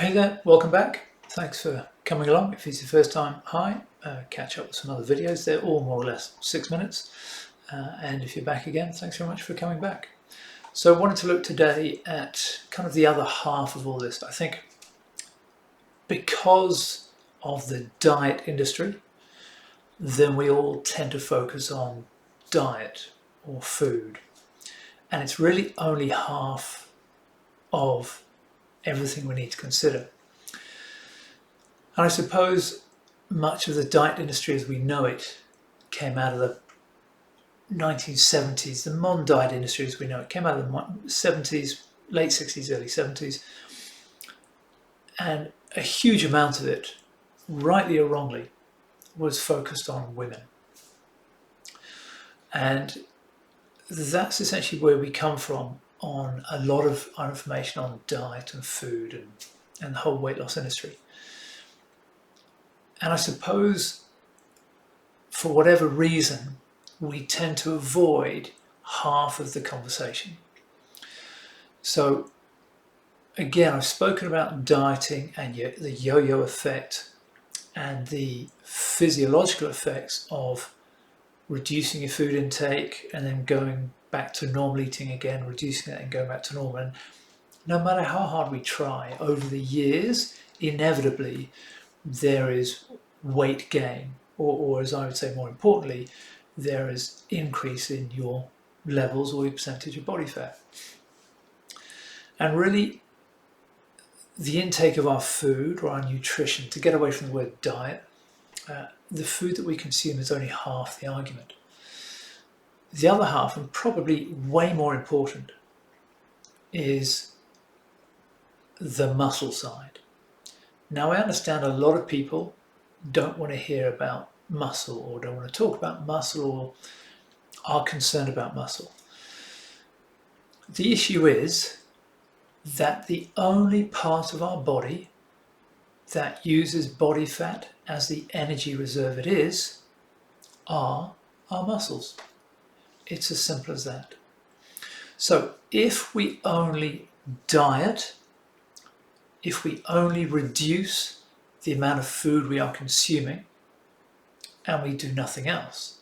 Hey there, welcome back. Thanks for coming along. If it's your first time, hi. Catch up with some other videos. They're all more or less 6 minutes. And if you're back again, thanks very much for coming back. So I wanted to look today at kind of the other half of all this. I think because of the diet industry, then we all tend to focus on diet or food. And it's really only half of everything we need to consider. And I suppose much of the diet industry as we know it came out of the 1970s. The modern diet industry as we know it came out of the 70s, late 60s, early 70s. And a huge amount of it, rightly or wrongly, was focused on women. And that's essentially where we come from on a lot of our information on diet and food and the whole weight loss industry. And I suppose for whatever reason, we tend to avoid half of the conversation. So again, I've spoken about dieting and the yo-yo effect and the physiological effects of reducing your food intake and then going back to normal eating again, reducing that and going back to normal. And no matter how hard we try over the years, inevitably there is weight gain, or as I would say more importantly, there is increase in your levels or your percentage of body fat. And really, the intake of our food or our nutrition, to get away from the word diet, the food that we consume is only half the argument. The other half, and probably way more important, is the muscle side. Now, I understand a lot of people don't want to hear about muscle or don't want to talk about muscle or are concerned about muscle. The issue is that the only part of our body that uses body fat as the energy reserve it is are our muscles. It's as simple as that. So if we only diet, if we only reduce the amount of food we are consuming and we do nothing else,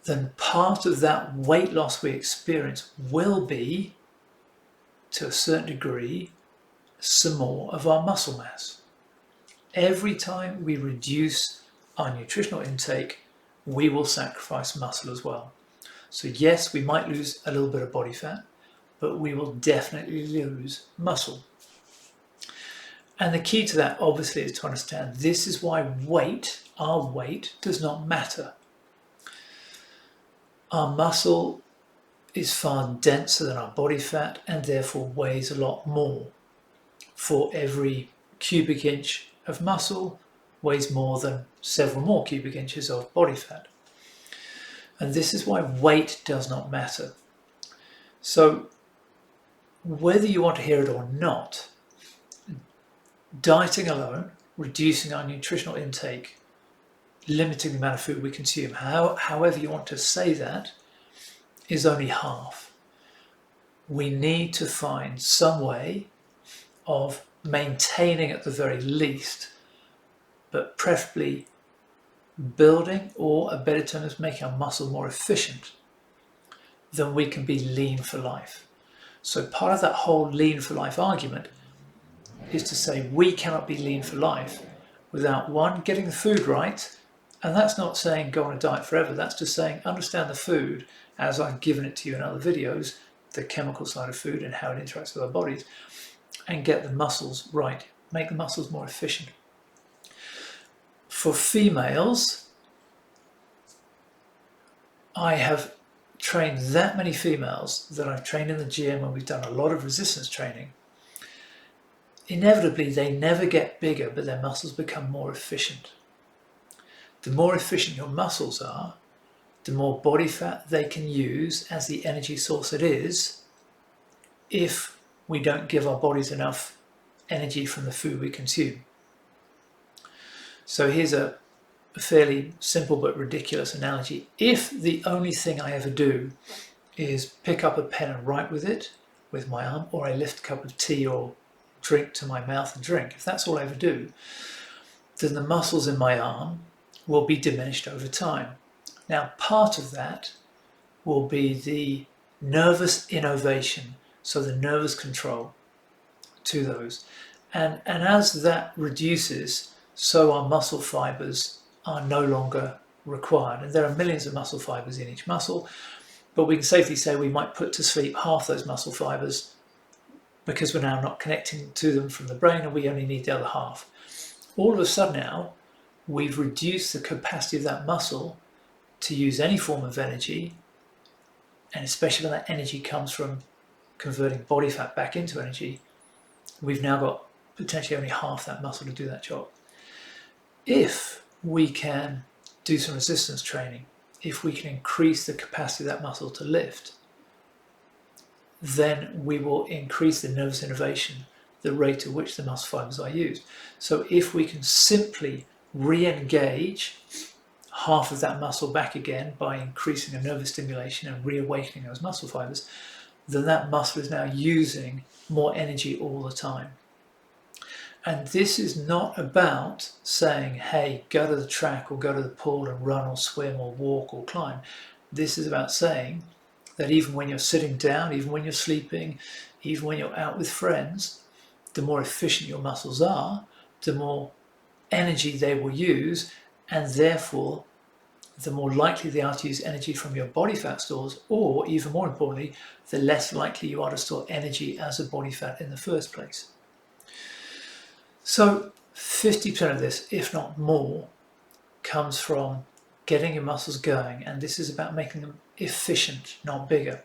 then part of that weight loss we experience will be, to a certain degree, some more of our muscle mass. Every time we reduce our nutritional intake, we will sacrifice muscle as well. So yes, we might lose a little bit of body fat, but we will definitely lose muscle. And the key to that obviously is to understand this is why weight, our weight, does not matter. Our muscle is far denser than our body fat and therefore weighs a lot more. For every cubic inch of muscle weighs more than several more cubic inches of body fat. And this is why weight does not matter. So whether you want to hear it or not, dieting alone, reducing our nutritional intake, limiting the amount of food we consume, however you want to say that, is only half. We need to find some way of maintaining at the very least, but preferably building, or a better term is making our muscle more efficient, then we can be lean for life. So part of that whole lean for life argument is to say we cannot be lean for life without, one, getting the food right. And that's not saying go on a diet forever. That's just saying understand the food as I've given it to you in other videos, the chemical side of food and how it interacts with our bodies, and get the muscles right, make the muscles more efficient. For females, I have trained that many females that I've trained in the gym and we've done a lot of resistance training. Inevitably, they never get bigger, but their muscles become more efficient. The more efficient your muscles are, the more body fat they can use as the energy source it is, if we don't give our bodies enough energy from the food we consume. So here's a fairly simple but ridiculous analogy. If the only thing I ever do is pick up a pen and write with it with my arm, or I lift a cup of tea or drink to my mouth and drink, if that's all I ever do, then the muscles in my arm will be diminished over time. Now, part of that will be the nervous innervation, so the nervous control to those. And as that reduces, so our muscle fibers are no longer required. And there are millions of muscle fibers in each muscle, but we can safely say we might put to sleep half those muscle fibers because we're now not connecting to them from the brain and we only need the other half. All of a sudden now, we've reduced the capacity of that muscle to use any form of energy, and especially when that energy comes from converting body fat back into energy, we've now got potentially only half that muscle to do that job. If we can do some resistance training, if we can increase the capacity of that muscle to lift, then we will increase the nervous innervation, the rate at which the muscle fibers are used. So if we can simply re-engage half of that muscle back again by increasing the nervous stimulation and reawakening those muscle fibers, then that muscle is now using more energy all the time. And this is not about saying, hey, go to the track or go to the pool and run or swim or walk or climb. This is about saying that even when you're sitting down, even when you're sleeping, even when you're out with friends, the more efficient your muscles are, the more energy they will use, and therefore the more likely they are to use energy from your body fat stores, or even more importantly, the less likely you are to store energy as a body fat in the first place. So 50% of this, if not more, comes from getting your muscles going, and this is about making them efficient, not bigger.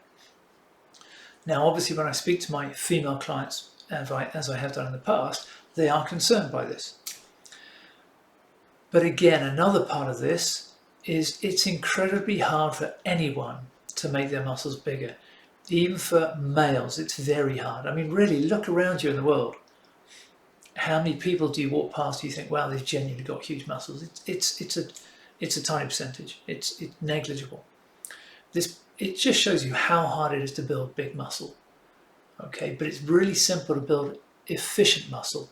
Now, obviously, when I speak to my female clients, as I have done in the past, they are concerned by this. But again, another part of this is it's incredibly hard for anyone to make their muscles bigger. Even for males, it's very hard. I mean, really, look around you in the world. How many people do you walk past and you think, wow, they've genuinely got huge muscles? It's a tiny percentage. It's negligible. It just shows you how hard it is to build big muscle. Okay, but it's really simple to build efficient muscle.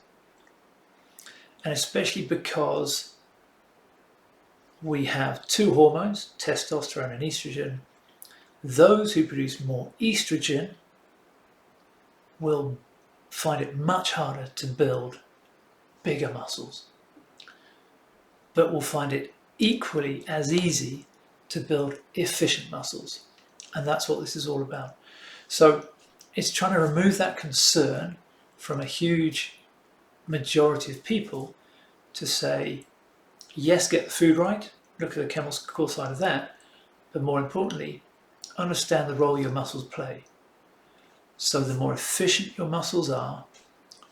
And especially because we have two hormones, testosterone and estrogen. Those who produce more estrogen will find it much harder to build bigger muscles, but will find it equally as easy to build efficient muscles. And that's what this is all about. So it's trying to remove that concern from a huge majority of people to say, yes, get the food right, look at the chemical side of that, but more importantly, understand the role your muscles play. So the more efficient your muscles are,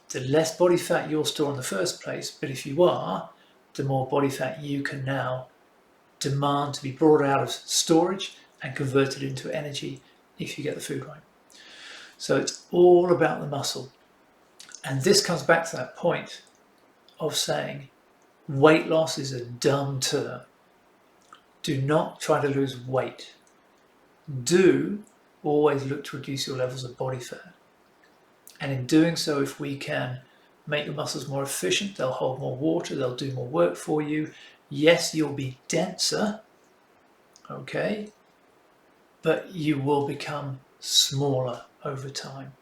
the less body fat you'll store in the first place, but if you are, the more body fat you can now demand to be brought out of storage and converted into energy if you get the food right. So it's all about the muscle. And this comes back to that point of saying weight loss is a dumb term. Do not try to lose weight. Do always look to reduce your levels of body fat. And in doing so, if we can make your muscles more efficient, they'll hold more water, they'll do more work for you. Yes, you'll be denser, okay, but you will become smaller over time.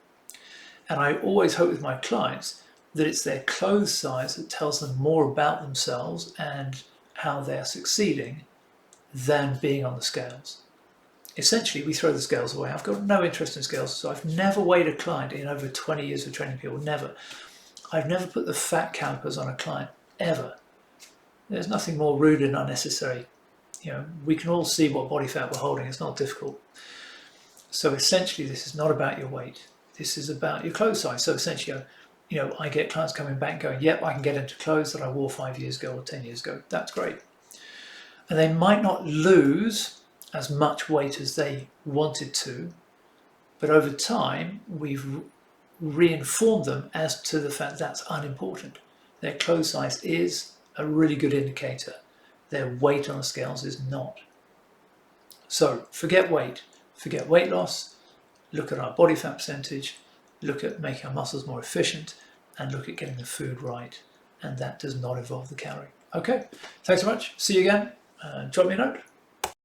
And I always hope with my clients that it's their clothes size that tells them more about themselves and how they're succeeding than being on the scales. Essentially, we throw the scales away. I've got no interest in scales, so I've never weighed a client in over 20 years of training people, never. I've never put the fat calipers on a client, ever. There's nothing more rude and unnecessary. You know, we can all see what body fat we're holding. It's not difficult. So essentially, this is not about your weight. This is about your clothes size. So essentially, you know, I get clients coming back going, yep, I can get into clothes that I wore 5 years ago or 10 years ago. That's great. And they might not lose as much weight as they wanted to, but over time, we've reinformed them as to the fact that's unimportant. Their clothes size is a really good indicator. Their weight on the scales is not. So forget weight loss, look at our body fat percentage, look at making our muscles more efficient, and look at getting the food right. And that does not involve the calorie. Okay, thanks so much. See you again. Drop me a note.